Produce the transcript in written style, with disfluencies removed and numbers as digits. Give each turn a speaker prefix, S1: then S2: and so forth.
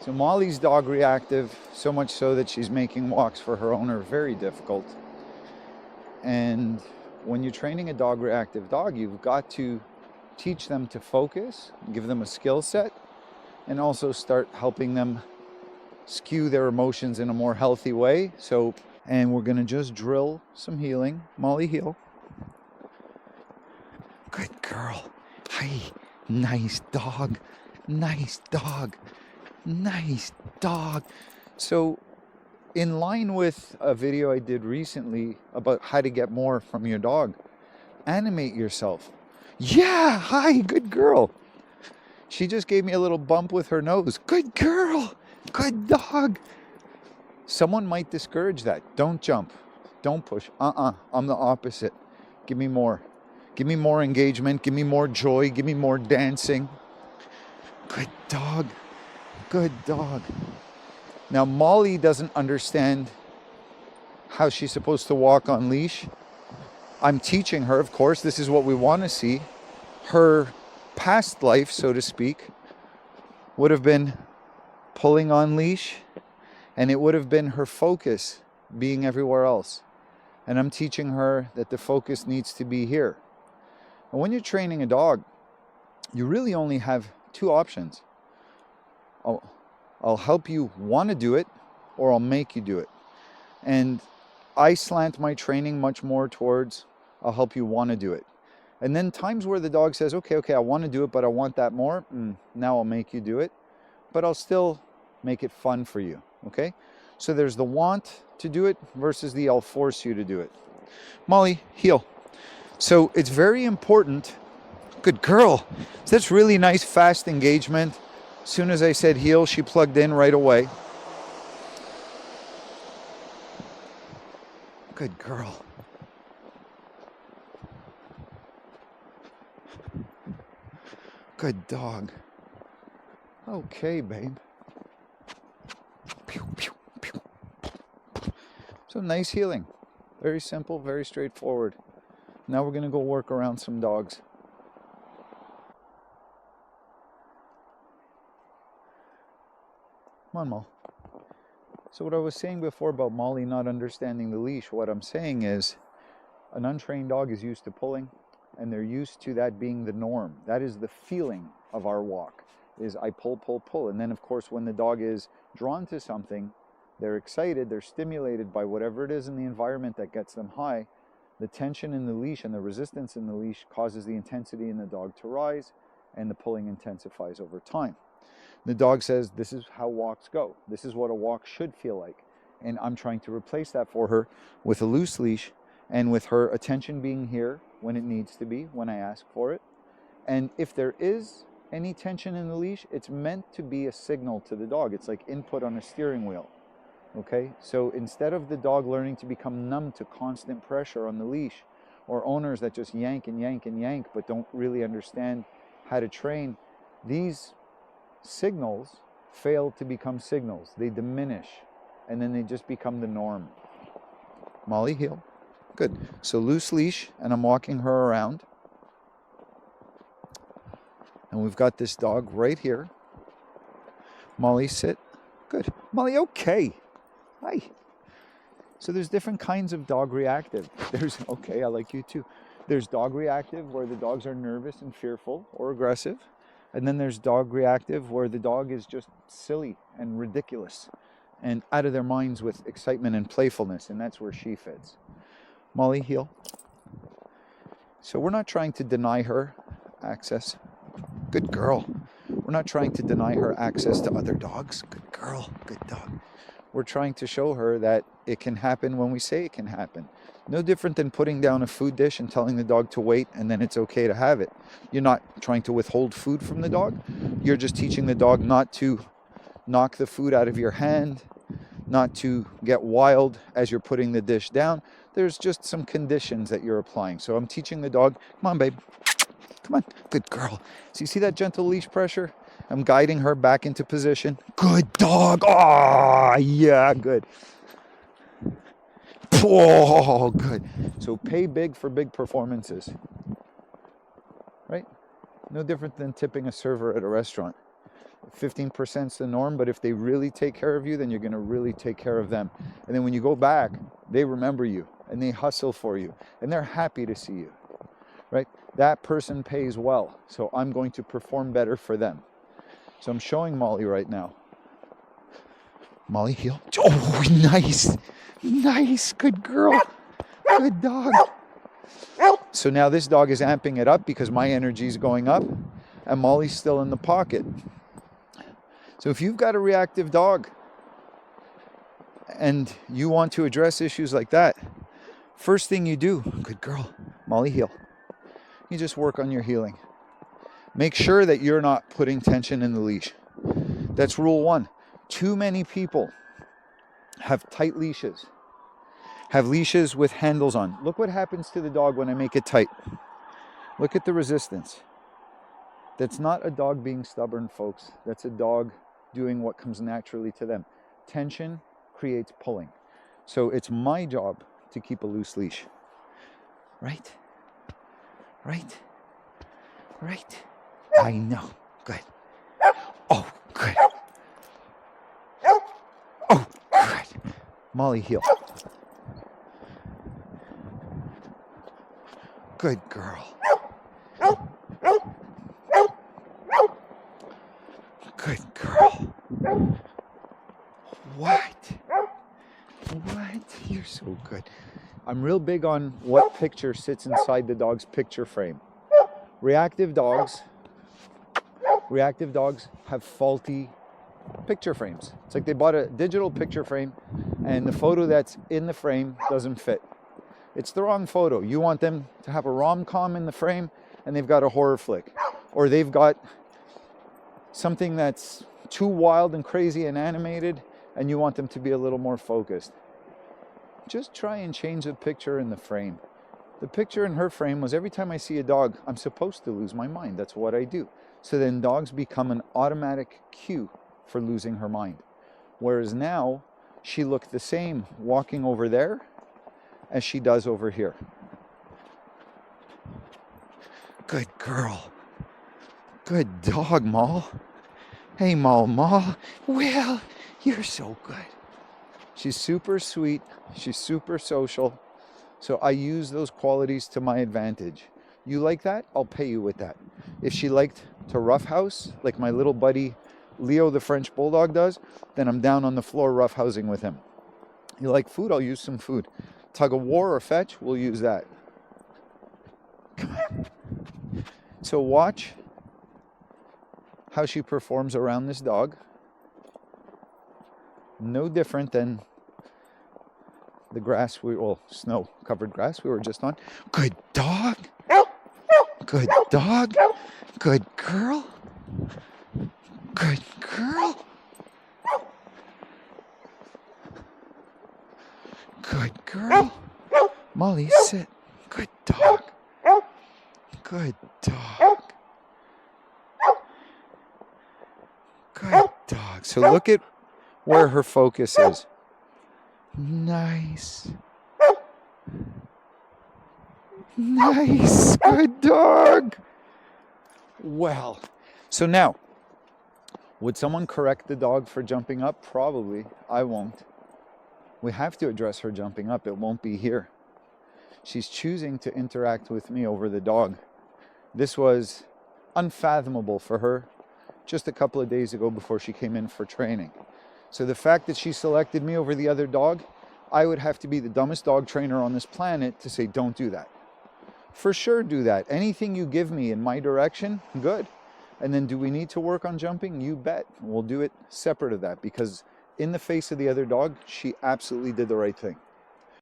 S1: So Molly's dog reactive, so much so that she's making walks for her owner very difficult. And when you're training a dog reactive dog, you've got to teach them to focus, give them a skill set, and also start helping them skew their emotions in a more healthy way. And we're gonna just drill some healing. Molly, heel. Good girl. Hi. Nice dog. Nice dog. Nice dog. So, in line with a video I did recently about how to get more from your dog, animate yourself. Yeah, hi, good girl. She just gave me a little bump with her nose. Good girl. Good dog. Someone might discourage that. Don't jump. Don't push. I'm the opposite. Give me more. Give me more engagement. Give me more joy. Give me more dancing. Good dog. Good dog. Now, Molly doesn't understand how she's supposed to walk on leash. I'm teaching her, of course. This is what we want to see. Her past life, so to speak, would have been pulling on leash, and it would have been her focus being everywhere else. And I'm teaching her that the focus needs to be here. And when you're training a dog, you really only have two options. I'll help you want to do it, or I'll make you do it. And I slant my training much more towards I'll help you want to do it. And then times where the dog says, okay, I want to do it, but I want that more. Now I'll make you do it, but I'll still make it fun for you, okay? So there's the want to do it versus the I'll force you to do it. Molly, heel. So it's very important. Good girl. So that's really nice, fast engagement. As soon as I said heel, she plugged in right away. Good girl. Good dog. Okay, babe. Pew, pew, pew. So nice healing. Very simple, very straightforward. Now we're going to go work around some dogs. Come on, Mo. So what I was saying before about Molly not understanding the leash, what I'm saying is an untrained dog is used to pulling, and they're used to that being the norm. That is the feeling of our walk, is I pull, pull, pull. And then, of course, when the dog is drawn to something, they're excited, they're stimulated by whatever it is in the environment that gets them high. The tension in the leash and the resistance in the leash causes the intensity in the dog to rise, and the pulling intensifies over time. The dog says, this is how walks go. This is what a walk should feel like. And I'm trying to replace that for her with a loose leash, and with her attention being here when it needs to be, when I ask for it. And if there is any tension in the leash, it's meant to be a signal to the dog. It's like input on a steering wheel. Okay, so instead of the dog learning to become numb to constant pressure on the leash, or owners that just yank and yank and yank but don't really understand how to train, these signals fail to become signals. They diminish, and then they just become the norm. Molly, heel. Good. So loose leash, and I'm walking her around. And we've got this dog right here. Molly, sit. Good. Molly, okay. Hi. So there's different kinds of dog reactive. There's, okay, I like you too. There's dog reactive where the dogs are nervous and fearful or aggressive. And then there's dog reactive where the dog is just silly and ridiculous and out of their minds with excitement and playfulness. And that's where she fits. Molly, heel. So we're not trying to deny her access. Good girl. We're not trying to deny her access to other dogs. Good girl. Good dog. We're trying to show her that it can happen when we say it can happen. No different than putting down a food dish and telling the dog to wait, and then it's okay to have it. You're not trying to withhold food from the dog. You're just teaching the dog not to knock the food out of your hand, not to get wild as you're putting the dish down. There's just some conditions that you're applying. So I'm teaching the dog, come on, babe. Come on. Good girl. So you see that gentle leash pressure? I'm guiding her back into position. Good dog. Oh, yeah, good. Oh, good. So pay big for big performances. Right? No different than tipping a server at a restaurant. 15% is the norm, but if they really take care of you, then you're going to really take care of them. And then when you go back, they remember you and they hustle for you and they're happy to see you, right? That person pays well, so I'm going to perform better for them. So I'm showing Molly right now. Molly, heel. Oh, nice. Nice. Good girl. Good dog. So now this dog is amping it up because my energy is going up and Molly's still in the pocket. So if you've got a reactive dog and you want to address issues like that, first thing you do, good girl, Molly, heel. You just work on your healing. Make sure that you're not putting tension in the leash. That's rule one. Too many people have tight leashes, have leashes with handles on. Look what happens to the dog when I make it tight. Look at the resistance. That's not a dog being stubborn, folks. That's a dog doing what comes naturally to them. Tension creates pulling. So it's my job to keep a loose leash. Right? Right? Right? I know. Good. Oh, good. Oh, good. Molly, heel. Good girl. Good girl. What? What? You're so good. I'm real big on what picture sits inside the dog's picture frame. Reactive dogs have faulty picture frames. It's like they bought a digital picture frame and the photo that's in the frame doesn't fit. It's the wrong photo. You want them to have a rom-com in the frame and they've got a horror flick. Or they've got something that's too wild and crazy and animated and you want them to be a little more focused. Just try and change the picture in the frame. The picture in her frame was every time I see a dog, I'm supposed to lose my mind. That's what I do. So then dogs become an automatic cue for losing her mind. Whereas now, she looked the same walking over there as she does over here. Good girl. Good dog, Moll. Hey, Moll. Well, you're so good. She's super sweet. She's super social. So I use those qualities to my advantage. You like that? I'll pay you with that. If she liked to roughhouse, like my little buddy Leo the French Bulldog does, then I'm down on the floor roughhousing with him. You like food? I'll use some food. Tug of war or fetch? We'll use that. Come on. So watch how she performs around this dog. No different than the grass, snow-covered grass we were just on. Good dog. Good dog. Good girl. Good girl. Good girl. Molly, sit. Good dog. Good dog. Good dog. So look at where her focus is. Nice. Nice. Good dog. Well, so now, would someone correct the dog for jumping up? Probably. I won't. We have to address her jumping up. It won't be here. She's choosing to interact with me over the dog. This was unfathomable for her just a couple of days ago before she came in for training. So the fact that she selected me over the other dog, I would have to be the dumbest dog trainer on this planet to say, don't do that. For sure do that. Anything you give me in my direction, good. And then do we need to work on jumping? You bet. We'll do it separate of that because in the face of the other dog, she absolutely did the right thing.